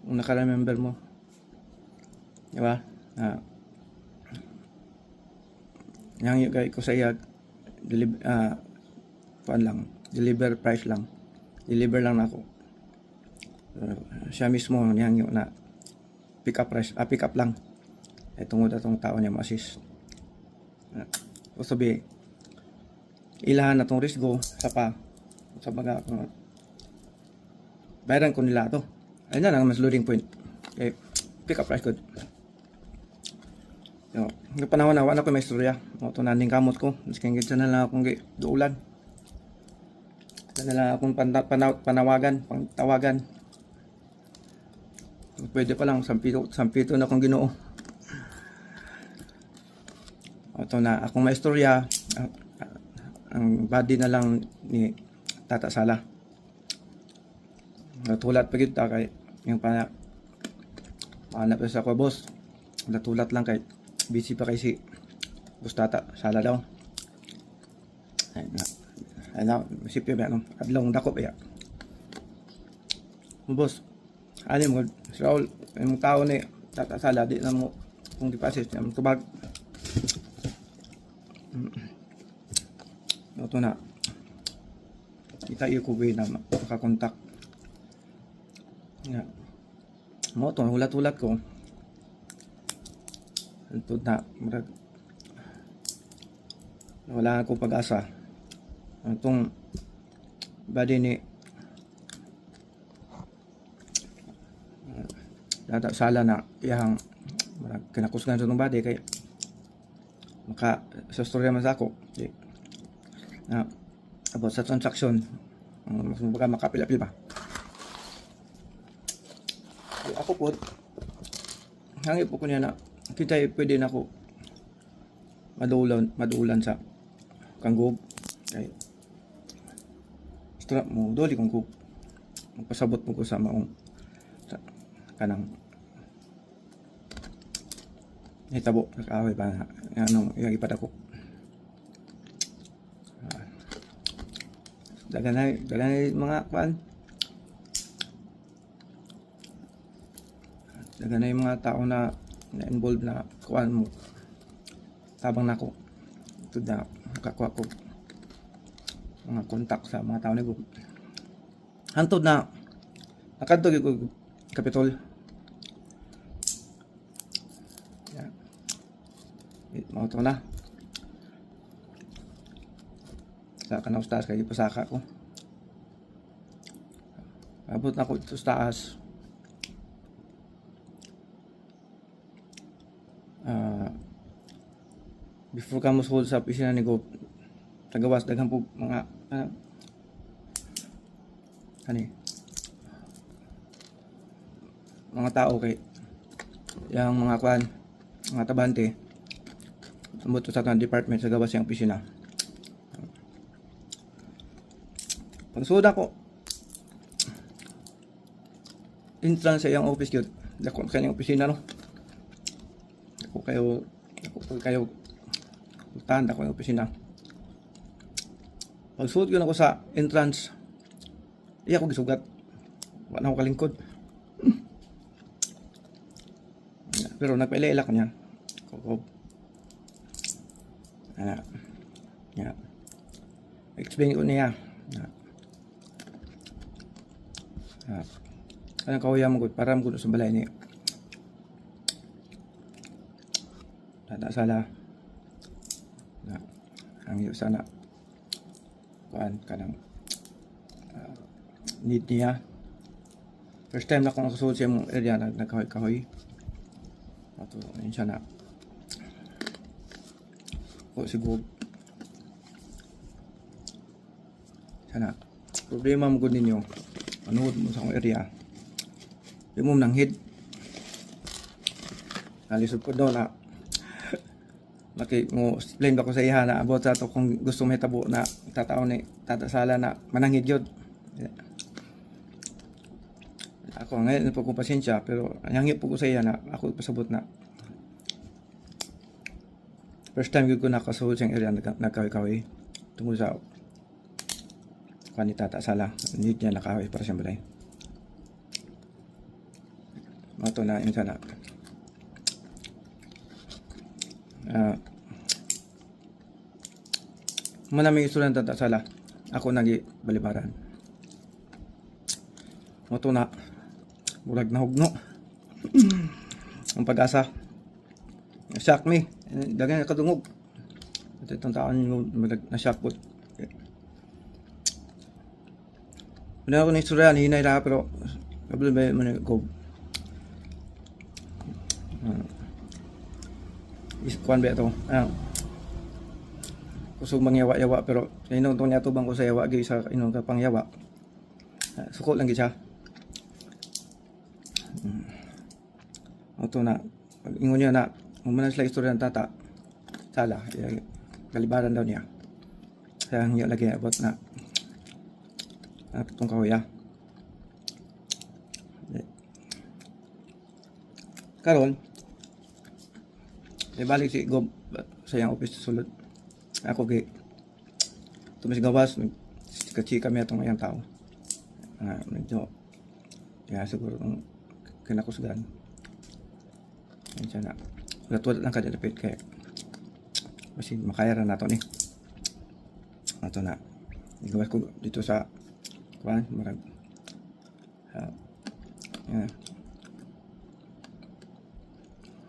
kung naka-remember mo. Di ba? Yang kay ko sa iya, kuan lang, deliver price lang. Deliver lang ako. Siya mismo yang na pick up price, pick up lang. Tungod atong tao niya ma-assist. Sabi, ilahan na tong risgo sa mga bayaran ko nila to. Ayun na lang mas loading point. Okay, pick up price good. Yung panahon na wala ko may istorya. Ito naning kamot ko. Mas kaya na lang akong duulan. Na lang akong panawagan, pangtawagan. Pwede pa lang, sampito na akong Ginoo. Ito na, akong may istorya. Ang body na lang ni Tata Sala. Natulat pa kita kay yung pahanap sa ako, boss. Natulat lang kay busy pa kay si Boss Tata Sala daw. Ay na, isipin ba nung adlong dakop ya. Boss, alim mo, si Raul, yung tao ni Tata Sala, di na mo kung di-passes niya, tubag. Ito na, kita iyo ko na makakontak. Mo ito, hulat-hulat ko. Ito na, wala akong pag-asa. Itong body ni Tata Sala na iyang kinakusgan sa itong body kay maka sa storya man sa ako na about sa transaction mas baka makapil-apil pa. Ako po hangip po ko niya na kita pwede na ako madulan sa Kanggob kay strap mo doli kung magpasabot mo ko sa maong sa kanang hitabo nakaaway pa anong yung ipadako daganay mga kuan daganay mga tao na involved na kuan mo tabang nako ito na nakakuha ko mga kontak sa mga tao ni Bob hantod na nakadto ko Kapitol mga ito na sa kanaustas kaya ipasaka ko abot na ko ito sa taas before ka mo sa opisina ni Gob tagawas daghang po mga mga tao kay yung mga kwan mga tabante sumot sa atong department sa gawas yung opisina pagsuda ko entrance sa iyang office yun dako sa kanyang opisina no ako kayo tanda ko yung opisina pagsuot ko na ko sa entrance iya ko gisugat wala ako kalingkod pero nagpaila ko niya kukob explain ko niya kanang kawaya mo para mo sa balay ni Tata Sala ang iyo sana kuan kanang need niya first time na akong nakasuot sa mong area nagkahoy ato ayun siya na o siguro sana problema mo gud ninyo anood mo sa akong area di mo nanghid nalisod ko daw na mo explain ba ko sa iya na about sa to kung gusto mo hitabo na tatao ni Tata Sala na mananghid yun ako ngayon po ko pasensya pero hangip po ko sa iya na ako pasabot na first time ko nakasuot sa area nagkawi-kawi tungkol sa kwan ni Tata Sala need niya nakawi para sa balay Ito na yun sana. Manami isulan tata sala. Ako nagi balibaran. Ito na. Murag na hugno. Ang pag-asa. Shock me. Dagan nakadungog. Ito itong taon yung na-shock po. Pina ako na istorya, hinay na pero kabalo ba yung managog. Iskuan ba ito? Kusog mangyawa-yawa pero inong itong niatubang ko sa yawa gay sa inong kapang yawa. Suko lang gid siya. Ito na. Ingon niya na umanan sila istorya ng tata. Sala. Kalibaran daw niya. Kaya niya lagi about na itong kahoy karon balik si Gob sa iyang office sulod ako kay tumis gawas chika kami atong iyang tao medyo kaya siguro kung kinakusgan yan siya na natulad lang kadalapit kay kasi makayara nato ni ato na igawas ko dito sa marag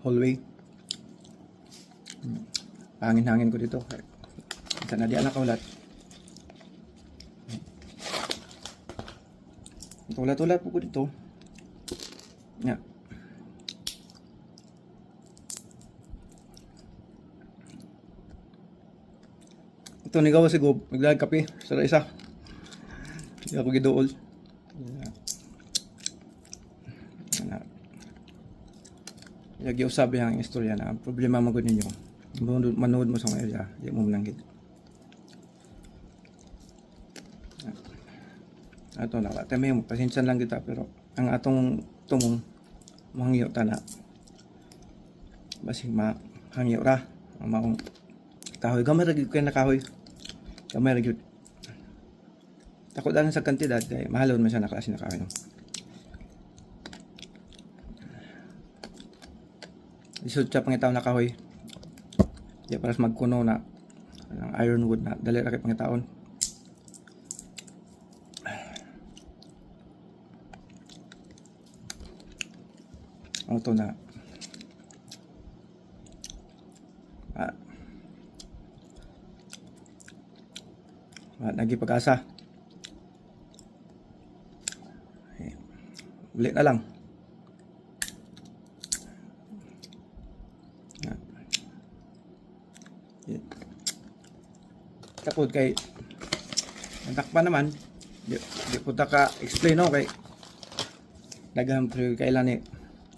hallway hangin ko dito sana di anak kaulat ulat po ko dito ito nigawa si Gob magdalag kape sa isa hindi ako gidool. Lagi usab yang istorya na problema magud ninyo. Manood mo sa mga area, di mo mananggit. Ato na tama mo pasensya lang kita pero ang atong tumong mangyo tana. Basig hangyo ra ang maong kahoy gamay ra gyud kay nakahoy. Gamay ra gyud. Takot lang sa kantidad kay mahalon man siya na klase na kahoy no. Isod siya pangitaw na kahoy. Di para magkuno na ang ironwood na dali ra kay pangitaon. Auto na. Nagi pag-asa. Ulit na lang. Takot kay natakpan naman. Di po ta ka explain no kay daghang kailan ni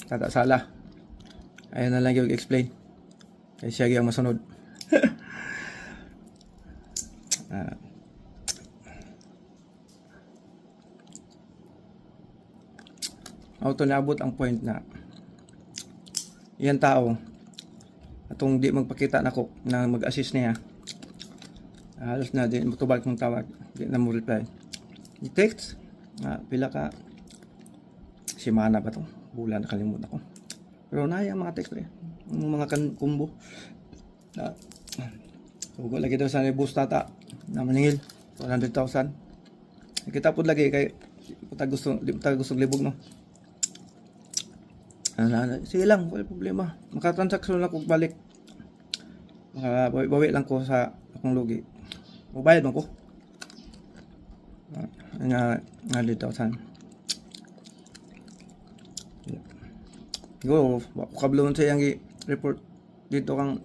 tata sala. Ayun na lang yung explain. Kay siya gyang masunod. Auto naabot ang point na iyan tao atong di magpakita nako na mag-assist niya halos na din mutubag kong tawag di na mo reply i-text pila ka simana ba to bulan nakalimutan ako pero naya mga text mga kumbo na huwag lagi daw sa bus tata na maningil 100,000 kita po lagi kay di gusto libog no. Sige lang, wala problema. Makatransaksyon ako balik. Bawi lang ko sa akong lugi. Mabayad man ko. Nga 100,000. Go, kablon sa yang report dito kang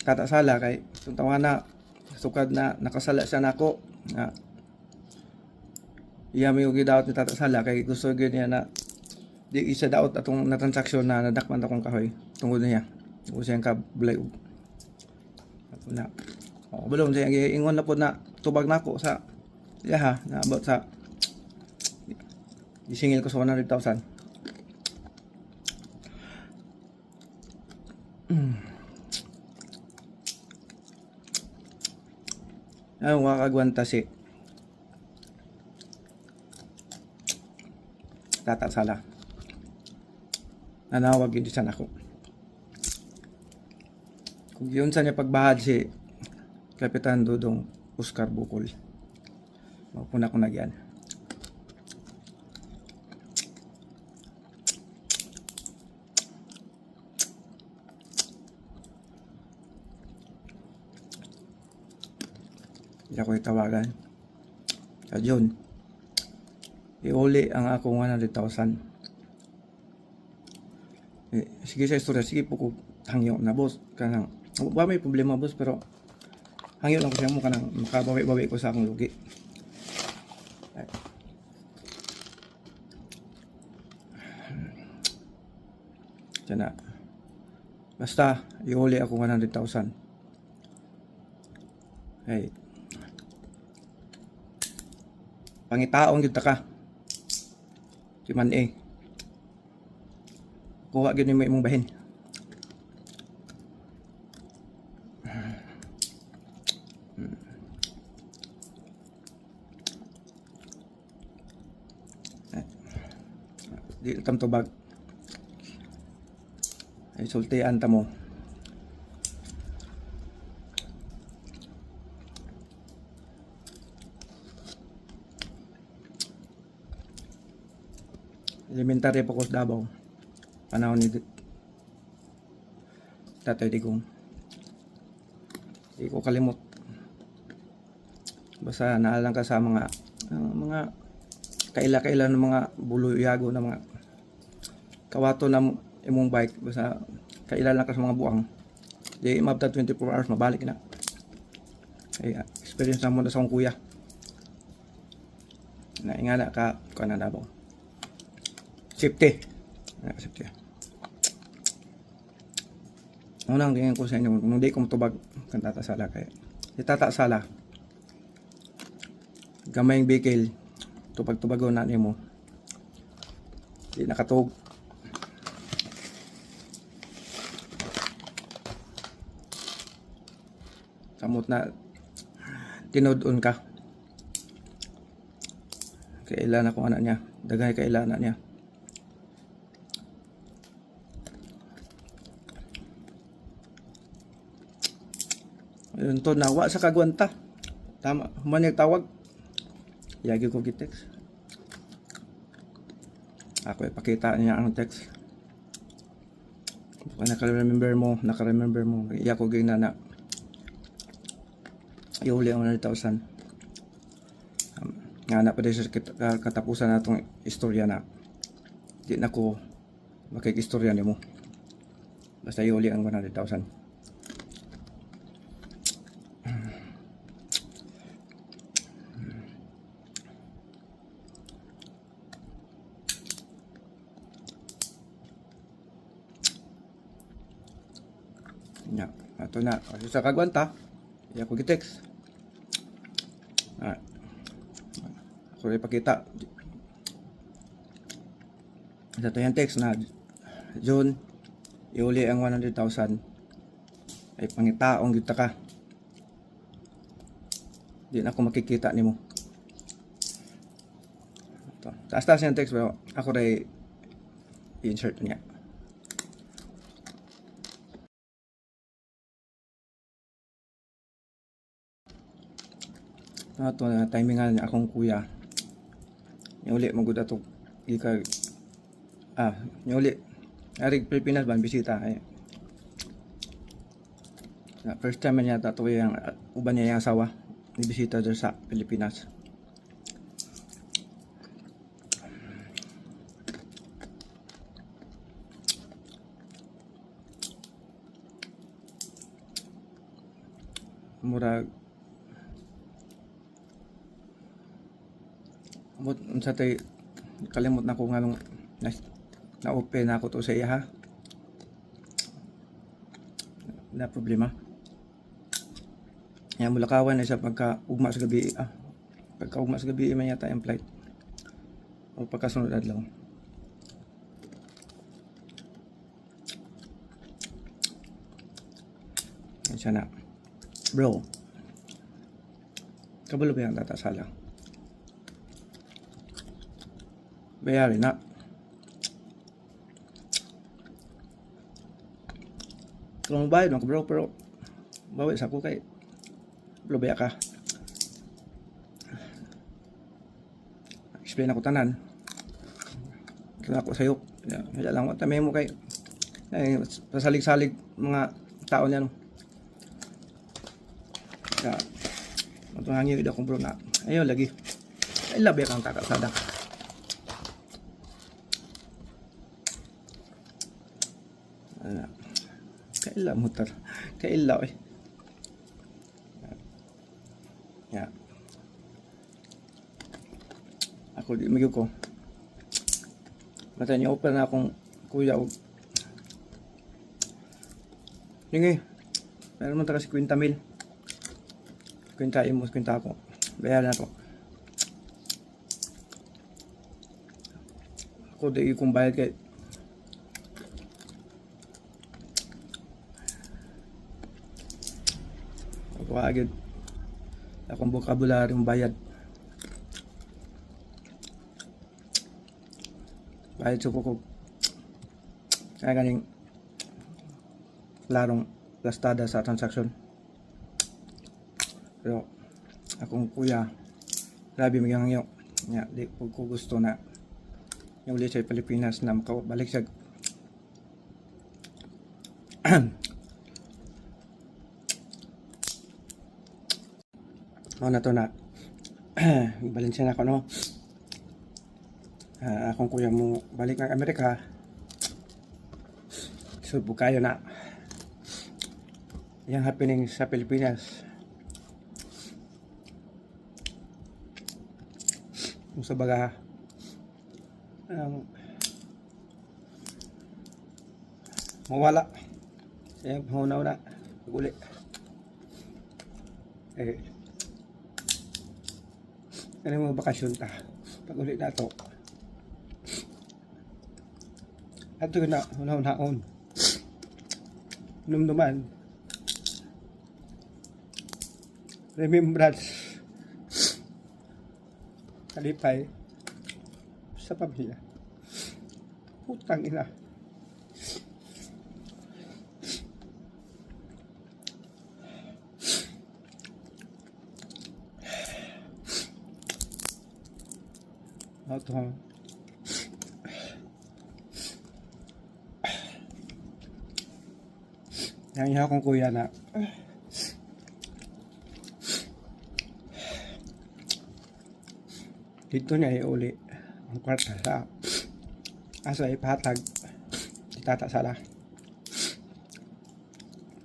katasala kay tuntawa na sukad na nakasala siya nako. Iya may ugi daot ni tatasala kay gusto gyud niya na di isa daot atong natransaksyon na nadakman akong kahoy tungod niya o siyang kablay ako na balong siya ingon na po na tubag na ako sa na about sa isingil ko sa 100,000 ang wakagwanta si Tata Sala. Nanawag yun sa nako. Kung yun sa niya pagbahad si Kapitan Dudong Oscar Bukol. Mapuna ko na yan. Hindi ako itawagan. At yun, iuli ang akong 100,000. Sige sa istorya, sige po ko hangyo na boss. Kanang, ba may problema boss, pero hangyo lang ko siya mo kanang makabawi-bawi ko sa akong lugi. Diyan na. Basta, iuli ako 100,000. Hey. Pangitaong yun ka. Si Man A. Kuha yun yung may mong bahin. Di tam tubag. Ay sultian ta mo. Elementary pa ko sa Davao. Panahon ni Tatay Digong. Hindi ko kalimot. Basta naalang ka sa mga kaila-kaila ng mga buluyago na mga kawato na imong bike. Basta kaila lang ka sa mga buang. Di mabta 24 hours mabalik na. Ay, experience na mo na sa akong kuya. Naingana ka na Davao. Safety. Safety. Unang tingin ko sa inyo, nung di ko matubag kang Tata Sala kaya. Si Tata Sala, gamayng bikil, tubag-tubago na niyo mo. Di nakatug. Kamot na, tinudon ka. Kailan ako anak niya. Dagay kailan anak niya. Yun to, nawa sa kagwanta. Tama, human yung tawag. Yagi ko gitext. Ako ipakita niya ang text. Kung naka-remember mo. Iya ko ginana. Iuli ang 100,000. Nga na pa din sa katapusan na itong istorya na di na ko makikistorya ni mo. Basta iuli ang 100,000. Nya, ato na. Kasi sa kagwanta, iya ko gitext. Ako ipakita. Sa to yung text na June, iuli ang 100,000. Ay pangitaong kita ka. Di na ako makikita ni mo. Taas-taas yung text pero ako rin i-insert niya. Ito na timingan niya akong kuya. Niuli magud ato ika niuli arig Pilipinas ban bisita ay. First time niya tato yung uban niya yung asawa ni bisita dito sa Pilipinas. Murag sa tay kalimot na ko nga nung na-open na ako to sa iya ha na problema yan mulakawan na siya pagka ugma sa gabi pagka ugma sa gabi man yata yung flight o pagkasunod adlaw yan siya na bro kabalo ba yung Tata Sala bayari na Tulong bayad man ko bro, pero bawi sa ko kay lubaya ka. Explain ako tanan. Kaya ako sa'yo. Wala lang. Tamay mo kay pasalig-salig mga tao niya. No? Kaya ito hangin akong bro na. Ayaw lagi. Ay labi kang kakasada. Kaila mutar. Kaila eh. Ya. Ako di magyo ko. Matanya open na akong kuya og. Sige. Meron man ta kasi 50,000. Kwenta imos kwenta ako. Bayaran na to. Ako di kong bayad kay ako agad akong vocabularyong bayad sa kukog kaya ganing larong lastada sa transaksyon. Pero akong kuya grabe magyangyo nya di ko gusto na yung ulit sa Pilipinas na makabalik sa na to na balansya na ako no. Akong kuya mo balik ng Amerika, so bukayo na yung happening sa Pilipinas. Kung sa baga mawala siya una uli ano mo bakasyon ta pag uli na to ato na unaon numduman remembrance kalipay sa pamilya. Putang ina. Ito yang iha kong kuya na dito niya iuli ang kwarta sa asa ipatag itata sala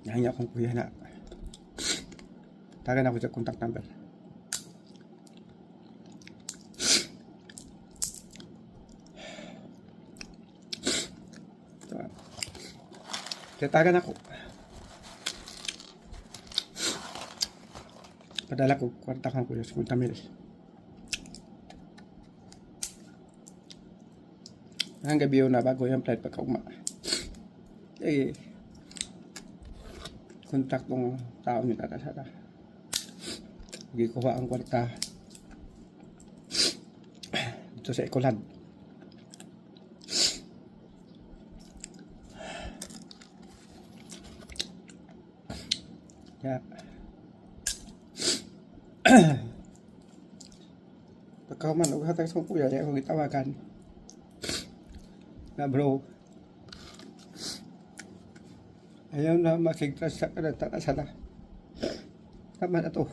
yang iha kong kuya na tagan ako sa contact number. Tatagan ako. Padala ko, kwarta kang kuya, 50,000. Hanggang gabi na bago yung flight pagkauma. Kontak tong tao ni Tata Sara. Hindi kuha ang kwarta. Dito sa Ecolad. Ya. Pagkaman og hatag sa kuya niya akong gitawagan. Na bro. Ayaw na makigtas sa kanata sana. Tama na to.